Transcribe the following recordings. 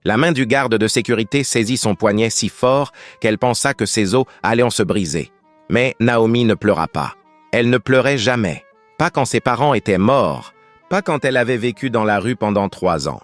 La main du garde de sécurité saisit son poignet si fort qu'elle pensa que ses os allaient en se briser. Mais Naomi ne pleura pas. Elle ne pleurait jamais. Pas quand ses parents étaient morts, pas quand elle avait vécu dans la rue pendant 3 ans.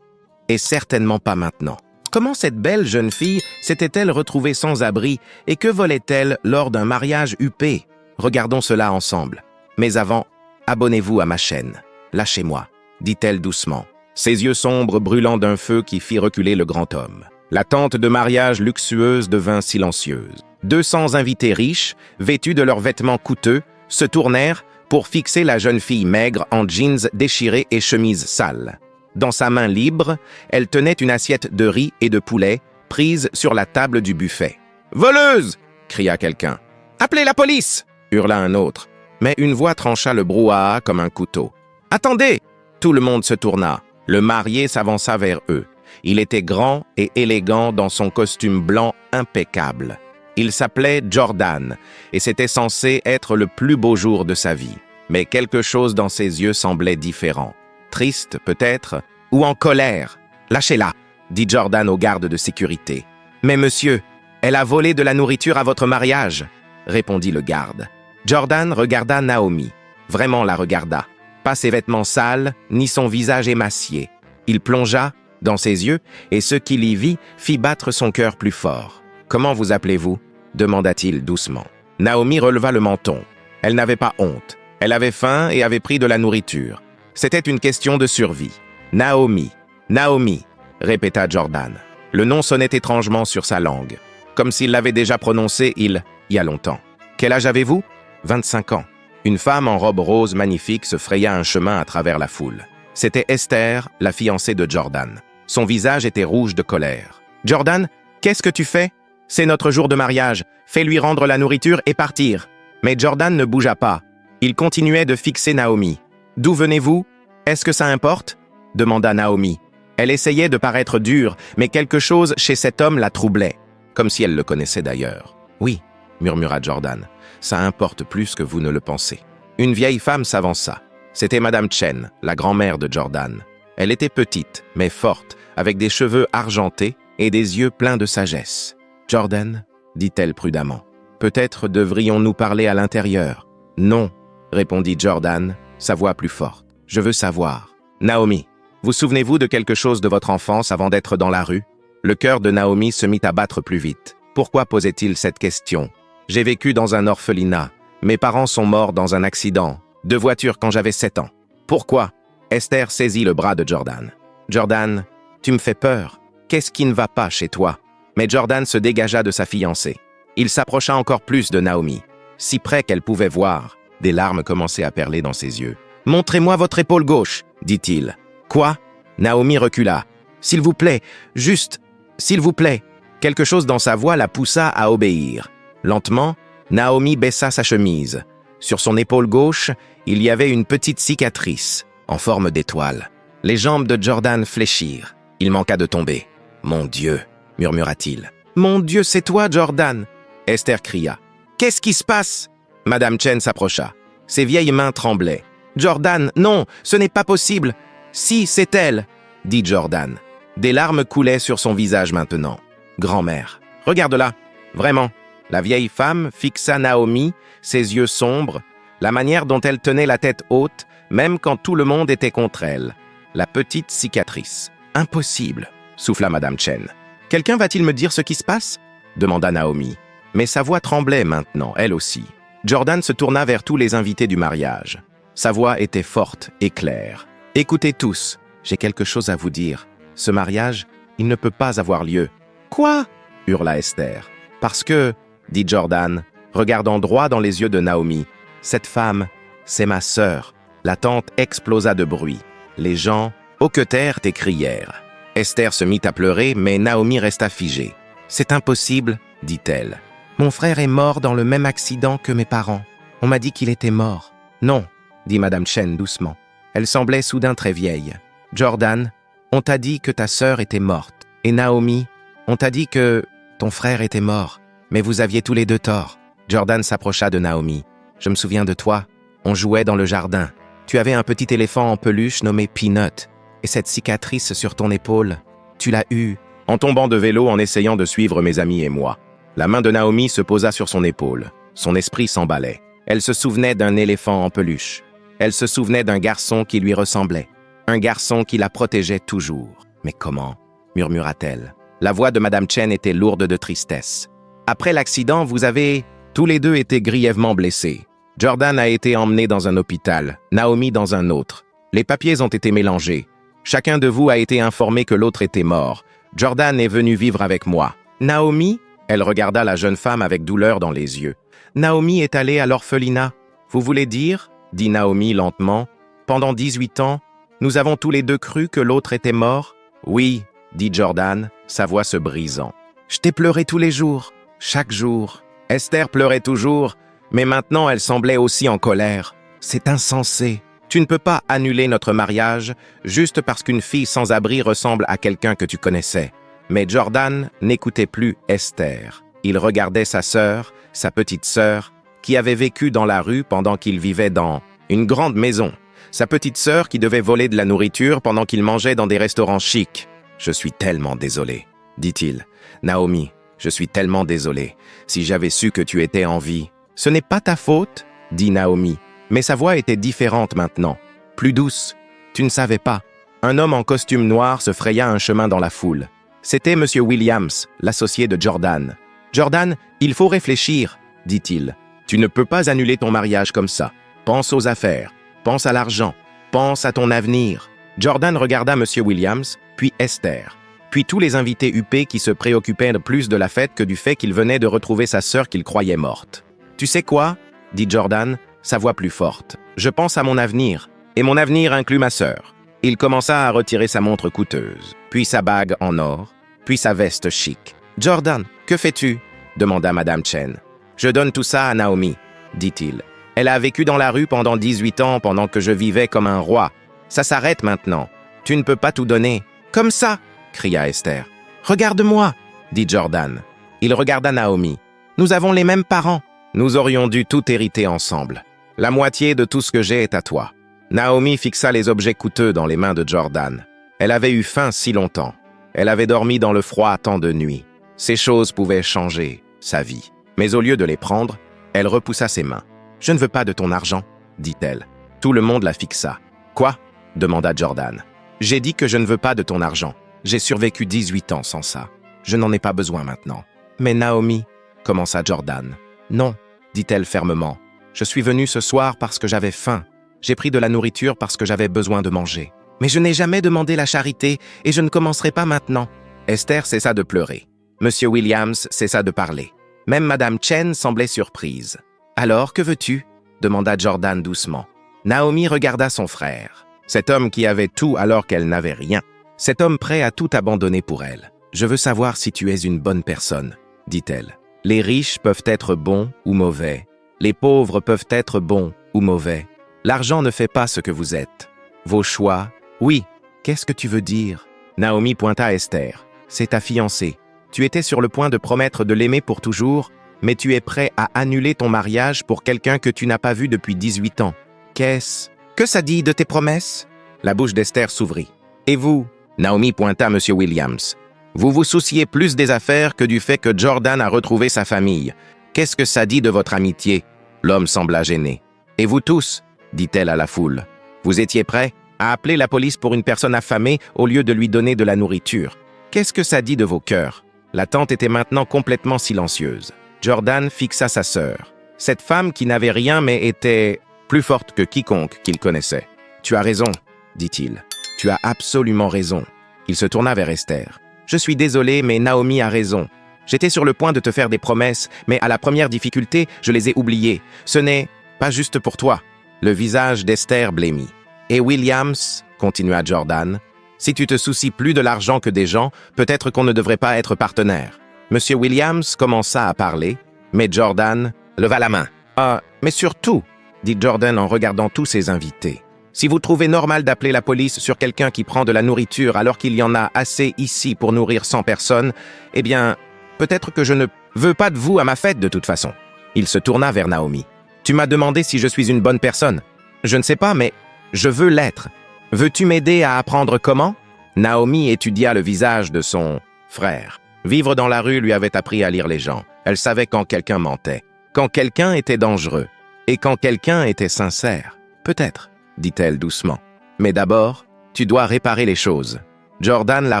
Et certainement pas maintenant. Comment cette belle jeune fille s'était-elle retrouvée sans abri et que volait-elle lors d'un mariage huppé? Regardons cela ensemble. Mais avant, abonnez-vous à ma chaîne. Lâchez-moi, dit-elle doucement, ses yeux sombres brûlant d'un feu qui fit reculer le grand homme. La tente de mariage luxueuse devint silencieuse. 200 invités riches, vêtus de leurs vêtements coûteux, se tournèrent pour fixer la jeune fille maigre en jeans déchirés et chemise sale. Dans sa main libre, elle tenait une assiette de riz et de poulet prise sur la table du buffet. « Voleuse !» cria quelqu'un. « Appelez la police !» hurla un autre. Mais une voix trancha le brouhaha comme un couteau. « Attendez !» Tout le monde se tourna. Le marié s'avança vers eux. Il était grand et élégant dans son costume blanc impeccable. Il s'appelait Jordan, et c'était censé être le plus beau jour de sa vie. Mais quelque chose dans ses yeux semblait différent. Triste, peut-être, ou en colère. « Lâchez-la !» dit Jordan au garde de sécurité. « Mais monsieur, elle a volé de la nourriture à votre mariage !» répondit le garde. Jordan regarda Naomi. Vraiment la regarda. Pas ses vêtements sales, ni son visage émacié. Il plongea dans ses yeux, et ce qu'il y vit fit battre son cœur plus fort. « Comment vous appelez-vous » demanda-t-il doucement. Naomi releva le menton. Elle n'avait pas honte. Elle avait faim et avait pris de la nourriture. C'était une question de survie. « Naomi, Naomi » répéta Jordan. Le nom sonnait étrangement sur sa langue, comme s'il l'avait déjà prononcé il y a longtemps. « Quel âge avez-vous » 25 ans. Une femme en robe rose magnifique se fraya un chemin à travers la foule. C'était Esther, la fiancée de Jordan. Son visage était rouge de colère. « Jordan, qu'est-ce que tu fais ? C'est notre jour de mariage. Fais-lui rendre la nourriture et partir. » Mais Jordan ne bougea pas. Il continuait de fixer Naomi. « D'où venez-vous ? Est-ce que ça importe ?» demanda Naomi. Elle essayait de paraître dure, mais quelque chose chez cet homme la troublait, comme si elle le connaissait d'ailleurs. « Oui, » murmura Jordan, « ça importe plus que vous ne le pensez. » Une vieille femme s'avança. C'était Madame Chen, la grand-mère de Jordan. Elle était petite, mais forte, avec des cheveux argentés et des yeux pleins de sagesse. « Jordan, » dit-elle prudemment, « peut-être devrions-nous parler à l'intérieur. »« Non, » répondit Jordan, sa voix plus forte. « Je veux savoir. »« Naomi, vous souvenez-vous de quelque chose de votre enfance avant d'être dans la rue ?» Le cœur de Naomi se mit à battre plus vite. Pourquoi posait-il cette question? « J'ai vécu dans un orphelinat. Mes parents sont morts dans un accident de voiture quand j'avais 7 ans. »« Pourquoi ?» Esther saisit le bras de Jordan. « Jordan, tu me fais peur. Qu'est-ce qui ne va pas chez toi ?» Mais Jordan se dégagea de sa fiancée. Il s'approcha encore plus de Naomi, si près qu'elle pouvait voir. Des larmes commençaient à perler dans ses yeux. « Montrez-moi votre épaule gauche, » dit-il. « Quoi ?» Naomi recula. « S'il vous plaît, juste, s'il vous plaît. » Quelque chose dans sa voix la poussa à obéir. Lentement, Naomi baissa sa chemise. Sur son épaule gauche, il y avait une petite cicatrice, en forme d'étoile. Les jambes de Jordan fléchirent. Il manqua de tomber. « Mon Dieu !» murmura-t-il. « Mon Dieu, c'est toi, Jordan !» Esther cria. « Qu'est-ce qui se passe ?» Madame Chen s'approcha. Ses vieilles mains tremblaient. « Jordan, non, ce n'est pas possible !»« Si, c'est elle !» dit Jordan. Des larmes coulaient sur son visage maintenant. « Grand-mère, regarde-la !» Vraiment. La vieille femme fixa Naomi, ses yeux sombres, la manière dont elle tenait la tête haute, même quand tout le monde était contre elle. La petite cicatrice. « Impossible !» souffla Madame Chen. « Quelqu'un va-t-il me dire ce qui se passe ?» demanda Naomi. Mais sa voix tremblait maintenant, elle aussi. Jordan se tourna vers tous les invités du mariage. Sa voix était forte et claire. « Écoutez tous, j'ai quelque chose à vous dire. Ce mariage, il ne peut pas avoir lieu. »« Quoi ?» hurla Esther. « Parce que, » dit Jordan, regardant droit dans les yeux de Naomi, « cette femme, c'est ma sœur. » La tente explosa de bruit. Les gens hoquetèrent et crièrent. Esther se mit à pleurer, mais Naomi resta figée. « C'est impossible, » dit-elle. « Mon frère est mort dans le même accident que mes parents. On m'a dit qu'il était mort. »« Non, » dit Madame Chen doucement. Elle semblait soudain très vieille. « Jordan, on t'a dit que ta sœur était morte. Et Naomi, on t'a dit que ton frère était mort. Mais vous aviez tous les deux tort. » Jordan s'approcha de Naomi. « Je me souviens de toi. On jouait dans le jardin. Tu avais un petit éléphant en peluche nommé Peanut. Et cette cicatrice sur ton épaule, tu l'as eue en tombant de vélo en essayant de suivre mes amis et moi. La main de Naomi se posa sur son épaule. Son esprit s'emballait. Elle se souvenait d'un éléphant en peluche. Elle se souvenait d'un garçon qui lui ressemblait. Un garçon qui la protégeait toujours. Mais comment? Murmura-t-elle. La voix de Madame Chen était lourde de tristesse. Après l'accident, vous avez tous les deux été grièvement blessés. Jordan a été emmené dans un hôpital, Naomi dans un autre. Les papiers ont été mélangés. Chacun de vous a été informé que l'autre était mort. Jordan est venu vivre avec moi. Naomi? Elle regarda la jeune femme avec douleur dans les yeux. Naomi est allée à l'orphelinat. Vous voulez dire? Dit Naomi lentement. Pendant 18 ans, nous avons tous les deux cru que l'autre était mort? Oui, dit Jordan, sa voix se brisant. Je t'ai pleuré tous les jours, chaque jour. Esther pleurait toujours, mais maintenant elle semblait aussi en colère. C'est insensé. Tu ne peux pas annuler notre mariage juste parce qu'une fille sans abri ressemble à quelqu'un que tu connaissais. Mais Jordan n'écoutait plus Esther. Il regardait sa sœur, sa petite sœur, qui avait vécu dans la rue pendant qu'il vivait dans une grande maison. Sa petite sœur qui devait voler de la nourriture pendant qu'il mangeait dans des restaurants chics. « Je suis tellement désolé, » dit-il. « Naomi, je suis tellement désolé. Si j'avais su que tu étais en vie. »« Ce n'est pas ta faute, » dit Naomi. Mais sa voix était différente maintenant, plus douce. Tu ne savais pas. Un homme en costume noir se fraya un chemin dans la foule. C'était M. Williams, l'associé de Jordan. « Jordan, il faut réfléchir, » dit-il. « Tu ne peux pas annuler ton mariage comme ça. Pense aux affaires, pense à l'argent, pense à ton avenir. » Jordan regarda M. Williams, puis Esther, puis tous les invités huppés qui se préoccupaient plus de la fête que du fait qu'il venait de retrouver sa sœur qu'il croyait morte. « Tu sais quoi ?» dit Jordan, sa voix plus forte. « Je pense à mon avenir, et mon avenir inclut ma sœur. » Il commença à retirer sa montre coûteuse, puis sa bague en or, puis sa veste chic. « Jordan, que fais-tu » demanda Madame Chen. « Je donne tout ça à Naomi, » dit-il. « Elle a vécu dans la rue pendant 18 ans pendant que je vivais comme un roi. Ça s'arrête maintenant. Tu ne peux pas tout donner. »« Comme ça !» cria Esther. « Regarde-moi !» dit Jordan. Il regarda Naomi. « Nous avons les mêmes parents. Nous aurions dû tout hériter ensemble. La moitié de tout ce que j'ai est à toi. » Naomi fixa les objets coûteux dans les mains de Jordan. Elle avait eu faim si longtemps. Elle avait dormi dans le froid tant de nuits. Ces choses pouvaient changer sa vie. Mais au lieu de les prendre, elle repoussa ses mains. « Je ne veux pas de ton argent, » dit-elle. Tout le monde la fixa. « Quoi ?» demanda Jordan. « J'ai dit que je ne veux pas de ton argent. J'ai survécu 18 ans sans ça. Je n'en ai pas besoin maintenant. »« Mais Naomi, » commença Jordan. « Non, » dit-elle fermement. « Je suis venue ce soir parce que j'avais faim. J'ai pris de la nourriture parce que j'avais besoin de manger. Mais je n'ai jamais demandé la charité et je ne commencerai pas maintenant. » Esther cessa de pleurer. Monsieur Williams cessa de parler. Même Madame Chen semblait surprise. « Alors, que veux-tu » demanda Jordan doucement. Naomi regarda son frère. Cet homme qui avait tout alors qu'elle n'avait rien. Cet homme prêt à tout abandonner pour elle. « Je veux savoir si tu es une bonne personne, » dit-elle. « Les riches peuvent être bons ou mauvais. Les pauvres peuvent être bons ou mauvais. L'argent ne fait pas ce que vous êtes. Vos choix, oui. Qu'est-ce que tu veux dire ?» Naomi pointa à Esther. « C'est ta fiancée. Tu étais sur le point de promettre de l'aimer pour toujours, mais tu es prêt à annuler ton mariage pour quelqu'un que tu n'as pas vu depuis 18 ans. Qu'est-ce que ça dit de tes promesses ?» La bouche d'Esther s'ouvrit. « Et vous ?» Naomi pointa à M. Williams. « Vous vous souciez plus des affaires que du fait que Jordan a retrouvé sa famille. Qu'est-ce que ça dit de votre amitié ?» L'homme sembla gêné. « Et vous tous ?» dit-elle à la foule. « Vous étiez prêts à appeler la police pour une personne affamée au lieu de lui donner de la nourriture. Qu'est-ce que ça dit de vos cœurs ?» La tante était maintenant complètement silencieuse. Jordan fixa sa sœur. Cette femme qui n'avait rien mais était plus forte que quiconque qu'il connaissait. « Tu as raison, » dit-il. « Tu as absolument raison. » Il se tourna vers Esther. « Je suis désolé, mais Naomi a raison. J'étais sur le point de te faire des promesses, mais à la première difficulté, je les ai oubliées. Ce n'est pas juste pour toi. » Le visage d'Esther blêmit. « Et Williams, » continua Jordan, « si tu te soucies plus de l'argent que des gens, peut-être qu'on ne devrait pas être partenaires. » Monsieur Williams commença à parler, mais Jordan leva la main. « Ah, mais surtout, » dit Jordan en regardant tous ses invités, « si vous trouvez normal d'appeler la police sur quelqu'un qui prend de la nourriture alors qu'il y en a assez ici pour nourrir 100 personnes, eh bien, peut-être que je ne veux pas de vous à ma fête de toute façon. » Il se tourna vers Naomi. « Tu m'as demandé si je suis une bonne personne. Je ne sais pas, mais je veux l'être. Veux-tu m'aider à apprendre comment ?» Naomi étudia le visage de son frère. Vivre dans la rue lui avait appris à lire les gens. Elle savait quand quelqu'un mentait, quand quelqu'un était dangereux, et quand quelqu'un était sincère. Peut-être, dit-elle doucement. Mais d'abord, tu dois réparer les choses. Jordan la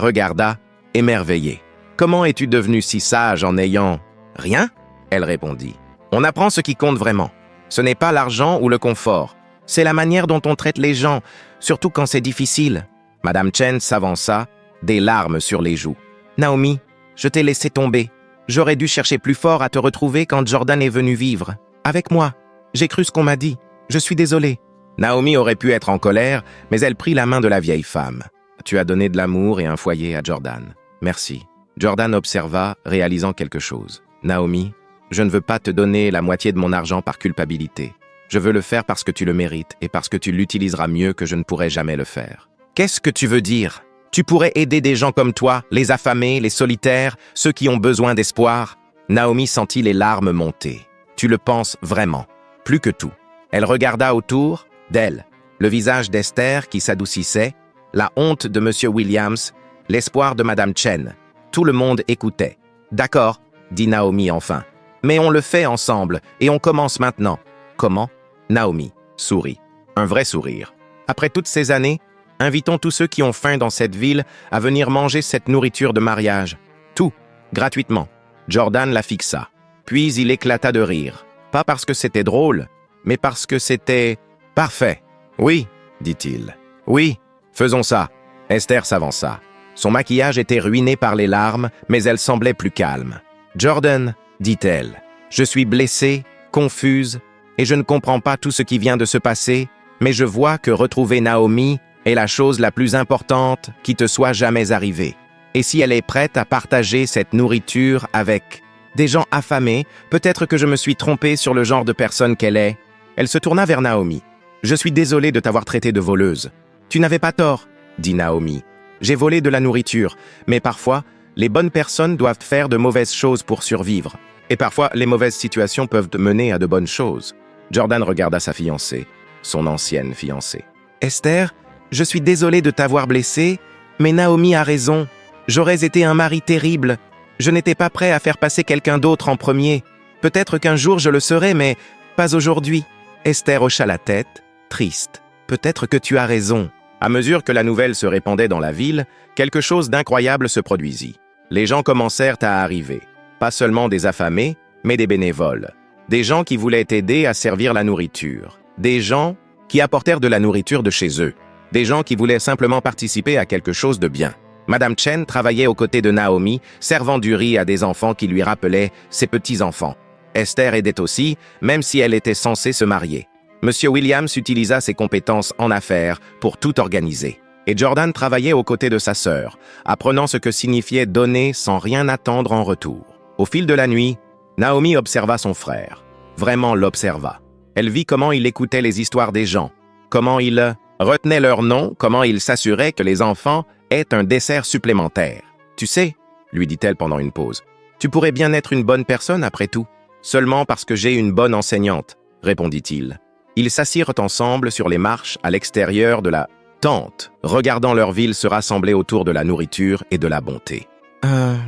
regarda, émerveillée. Comment es-tu devenue si sage en ayant... Rien? Elle répondit. On apprend ce qui compte vraiment. Ce n'est pas l'argent ou le confort. C'est la manière dont on traite les gens, surtout quand c'est difficile. Madame Chen s'avança, des larmes sur les joues. Naomi, je t'ai laissé tomber. J'aurais dû chercher plus fort à te retrouver quand Jordan est venu vivre. Avec moi. J'ai cru ce qu'on m'a dit. Je suis désolée. Naomi aurait pu être en colère, mais elle prit la main de la vieille femme. Tu as donné de l'amour et un foyer à Jordan. Merci. Jordan observa, réalisant quelque chose. Naomi, je ne veux pas te donner la moitié de mon argent par culpabilité. Je veux le faire parce que tu le mérites et parce que tu l'utiliseras mieux que je ne pourrai jamais le faire. Qu'est-ce que tu veux dire? Tu pourrais aider des gens comme toi, les affamés, les solitaires, ceux qui ont besoin d'espoir. Naomi sentit les larmes monter. Tu le penses vraiment, plus que tout. Elle regarda autour d'elle, le visage d'Esther qui s'adoucissait, la honte de M. Williams, l'espoir de Madame Chen. Tout le monde écoutait. D'accord, dit Naomi enfin. Mais on le fait ensemble et on commence maintenant. Comment? Naomi sourit. Un vrai sourire. Après toutes ces années, invitons tous ceux qui ont faim dans cette ville à venir manger cette nourriture de mariage. Tout, gratuitement. Jordan la fixa. Puis il éclata de rire. Pas parce que c'était drôle, mais parce que c'était parfait. Oui, dit-il. Oui, faisons ça. Esther s'avança. Son maquillage était ruiné par les larmes, mais elle semblait plus calme. Jordan, dit-elle, je suis blessée, confuse, et je ne comprends pas tout ce qui vient de se passer, mais je vois que retrouver Naomi est la chose la plus importante qui te soit jamais arrivée. Et si elle est prête à partager cette nourriture avec des gens affamés, peut-être que je me suis trompée sur le genre de personne qu'elle est. Elle se tourna vers Naomi. Je suis désolée de t'avoir traitée de voleuse. Tu n'avais pas tort, dit Naomi. J'ai volé de la nourriture, mais parfois, les bonnes personnes doivent faire de mauvaises choses pour survivre. Et parfois, les mauvaises situations peuvent mener à de bonnes choses. Jordan regarda sa fiancée, son ancienne fiancée. Esther, je suis désolée de t'avoir blessée, mais Naomi a raison. J'aurais été un mari terrible. Je n'étais pas prêt à faire passer quelqu'un d'autre en premier. Peut-être qu'un jour je le serai, mais pas aujourd'hui. Esther hocha la tête, triste. Peut-être que tu as raison. À mesure que la nouvelle se répandait dans la ville, quelque chose d'incroyable se produisit. Les gens commencèrent à arriver. Pas seulement des affamés, mais des bénévoles. Des gens qui voulaient aider à servir la nourriture. Des gens qui apportèrent de la nourriture de chez eux. Des gens qui voulaient simplement participer à quelque chose de bien. Madame Chen travaillait aux côtés de Naomi, servant du riz à des enfants qui lui rappelaient ses petits-enfants. Esther aidait aussi, même si elle était censée se marier. Monsieur Williams utilisa ses compétences en affaires pour tout organiser. Et Jordan travaillait aux côtés de sa sœur, apprenant ce que signifiait donner sans rien attendre en retour. Au fil de la nuit, Naomi observa son frère. Vraiment l'observa. Elle vit comment il écoutait les histoires des gens, comment il retenait leurs noms, comment il s'assurait que les enfants aient un dessert supplémentaire. Tu sais, lui dit-elle pendant une pause, tu pourrais bien être une bonne personne après tout. Seulement parce que j'ai une bonne enseignante, répondit-il. Ils s'assirent ensemble sur les marches à l'extérieur de la tente, regardant leur ville se rassembler autour de la nourriture et de la bonté.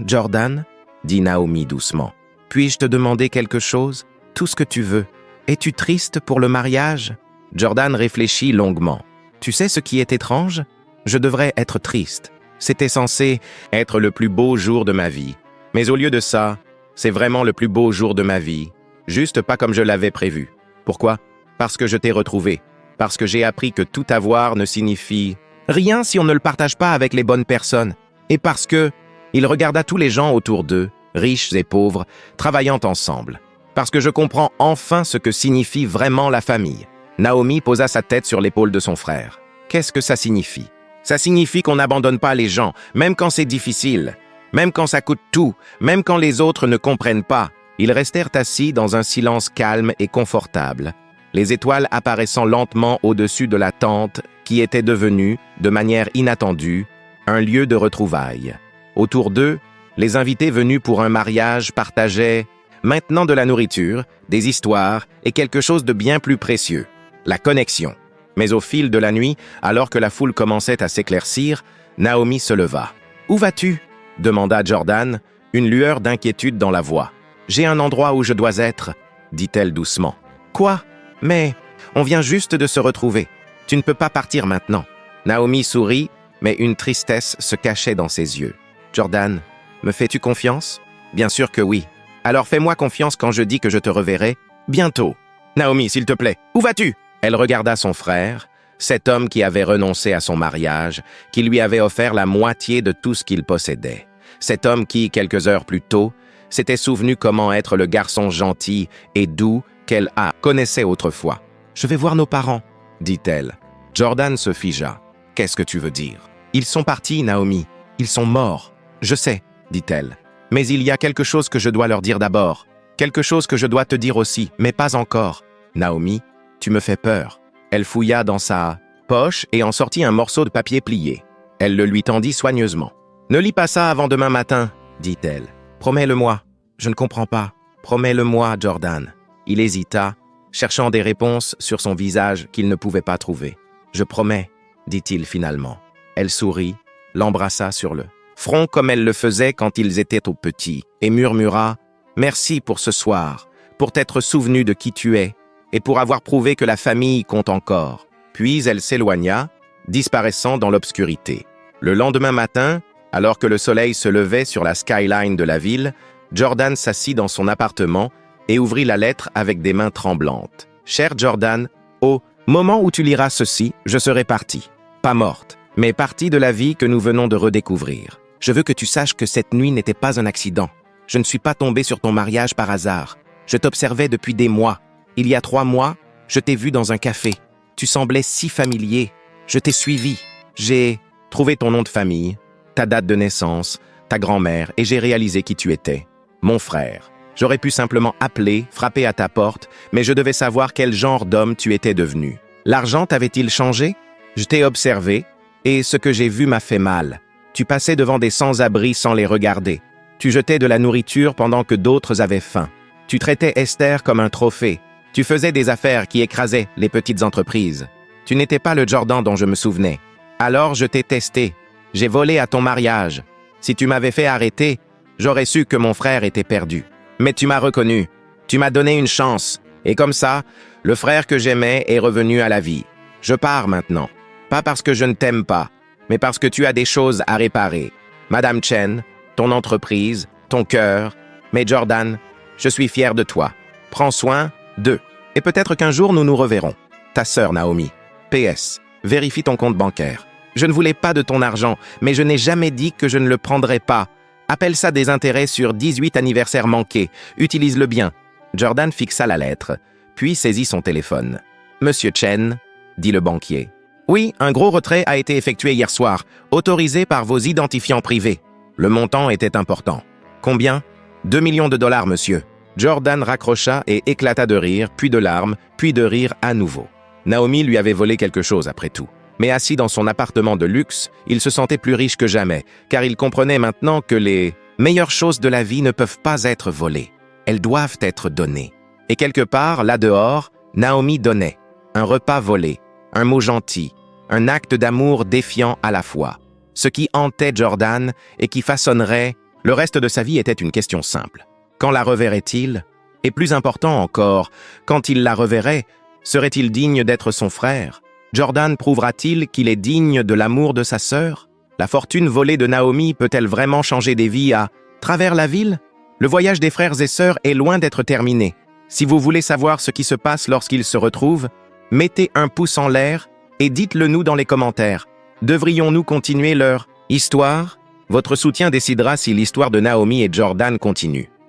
Jordan, dit Naomi doucement, puis-je te demander quelque chose? Tout ce que tu veux. Es-tu triste pour le mariage? Jordan réfléchit longuement. Tu sais ce qui est étrange? Je devrais être triste. C'était censé être le plus beau jour de ma vie. Mais au lieu de ça, c'est vraiment le plus beau jour de ma vie. Juste pas comme je l'avais prévu. Pourquoi? Parce que je t'ai retrouvé. Parce que j'ai appris que tout avoir ne signifie rien si on ne le partage pas avec les bonnes personnes. Et parce que il regarda tous les gens autour d'eux, riches et pauvres, travaillant ensemble. Parce que je comprends enfin ce que signifie vraiment la famille. Naomi posa sa tête sur l'épaule de son frère. Qu'est-ce que ça signifie? Ça signifie qu'on n'abandonne pas les gens, même quand c'est difficile, même quand ça coûte tout, même quand les autres ne comprennent pas. Ils restèrent assis dans un silence calme et confortable, les étoiles apparaissant lentement au-dessus de la tente qui était devenue, de manière inattendue, un lieu de retrouvailles. Autour d'eux, les invités venus pour un mariage partageaient maintenant de la nourriture, des histoires et quelque chose de bien plus précieux, la connexion. Mais au fil de la nuit, alors que la foule commençait à s'éclaircir, Naomi se leva. « Où vas-tu » demanda Jordan, une lueur d'inquiétude dans la voix. « J'ai un endroit où je dois être, » dit-elle doucement. « Quoi? Mais on vient juste de se retrouver. Tu ne peux pas partir maintenant. » Naomi sourit, mais une tristesse se cachait dans ses yeux. « Jordan, me fais-tu confiance? » « Bien sûr que oui. Alors fais-moi confiance quand je dis que je te reverrai bientôt. »« Naomi, s'il te plaît, où vas-tu » Elle regarda son frère, cet homme qui avait renoncé à son mariage, qui lui avait offert la moitié de tout ce qu'il possédait. Cet homme qui, quelques heures plus tôt, s'était souvenu comment être le garçon gentil et doux qu'elle connaissait autrefois. « Je vais voir nos parents, » dit-elle. Jordan se figea. « Qu'est-ce que tu veux dire ?»« Ils sont partis, Naomi. Ils sont morts. »« Je sais, » dit-elle. « Mais il y a quelque chose que je dois leur dire d'abord. Quelque chose que je dois te dire aussi, mais pas encore. Naomi, tu me fais peur. » Elle fouilla dans sa poche et en sortit un morceau de papier plié. Elle le lui tendit soigneusement. « Ne lis pas ça avant demain matin, » dit-elle. « Promets-le-moi. » « Je ne comprends pas. Promets-le-moi, Jordan. » Il hésita, cherchant des réponses sur son visage qu'il ne pouvait pas trouver. « Je promets, » dit-il finalement. Elle sourit, l'embrassa sur le front comme elle le faisait quand ils étaient au petit, et murmura « Merci pour ce soir, pour t'être souvenu de qui tu es, et pour avoir prouvé que la famille compte encore. » Puis elle s'éloigna, disparaissant dans l'obscurité. Le lendemain matin, alors que le soleil se levait sur la skyline de la ville, Jordan s'assit dans son appartement et ouvrit la lettre avec des mains tremblantes. « Cher Jordan, au moment où tu liras ceci, je serai partie. Pas morte, mais partie de la vie que nous venons de redécouvrir. Je veux que tu saches que cette nuit n'était pas un accident. Je ne suis pas tombée sur ton mariage par hasard. Je t'observais depuis des mois. Il y a 3 mois, je t'ai vu dans un café. Tu semblais si familier. Je t'ai suivi. J'ai trouvé ton nom de famille, ta date de naissance, ta grand-mère, et j'ai réalisé qui tu étais. Mon frère. J'aurais pu simplement appeler, frapper à ta porte, mais je devais savoir quel genre d'homme tu étais devenu. L'argent t'avait-il changé? Je t'ai observé, et ce que j'ai vu m'a fait mal. Tu passais devant des sans-abri sans les regarder. Tu jetais de la nourriture pendant que d'autres avaient faim. Tu traitais Esther comme un trophée. Tu faisais des affaires qui écrasaient les petites entreprises. Tu n'étais pas le Jordan dont je me souvenais. Alors je t'ai testé. J'ai volé à ton mariage. Si tu m'avais fait arrêter, j'aurais su que mon frère était perdu. Mais tu m'as reconnu. Tu m'as donné une chance. Et comme ça, le frère que j'aimais est revenu à la vie. Je pars maintenant. Pas parce que je ne t'aime pas, mais parce que tu as des choses à réparer. Madame Chen, ton entreprise, ton cœur. Mais Jordan, je suis fier de toi. Prends soin d'eux. Et peut-être qu'un jour nous nous reverrons. Ta sœur Naomi. PS. Vérifie ton compte bancaire. Je ne voulais pas de ton argent, mais je n'ai jamais dit que je ne le prendrais pas. Appelle ça des intérêts sur 18 anniversaires manqués. Utilise-le bien. Jordan fixa la lettre, puis saisit son téléphone. « Monsieur Chen, » dit le banquier. « Oui, un gros retrait a été effectué hier soir, autorisé par vos identifiants privés. Le montant était important. Combien? 2 millions de dollars, monsieur. » Jordan raccrocha et éclata de rire, puis de larmes, puis de rire à nouveau. Naomi lui avait volé quelque chose après tout. Mais assis dans son appartement de luxe, il se sentait plus riche que jamais, car il comprenait maintenant que les meilleures choses de la vie ne peuvent pas être volées. Elles doivent être données. Et quelque part, là dehors, Naomi donnait. Un repas volé, un mot gentil, un acte d'amour défiant à la fois. Ce qui hantait Jordan et qui façonnerait le reste de sa vie était une question simple. Quand la reverrait-il? Et plus important encore, quand il la reverrait, serait-il digne d'être son frère? Jordan prouvera-t-il qu'il est digne de l'amour de sa sœur? La fortune volée de Naomi peut-elle vraiment changer des vies à travers la ville? Le voyage des frères et sœurs est loin d'être terminé. Si vous voulez savoir ce qui se passe lorsqu'ils se retrouvent, mettez un pouce en l'air et dites-le nous dans les commentaires. Devrions-nous continuer leur histoire? Votre soutien décidera si l'histoire de Naomi et Jordan continue.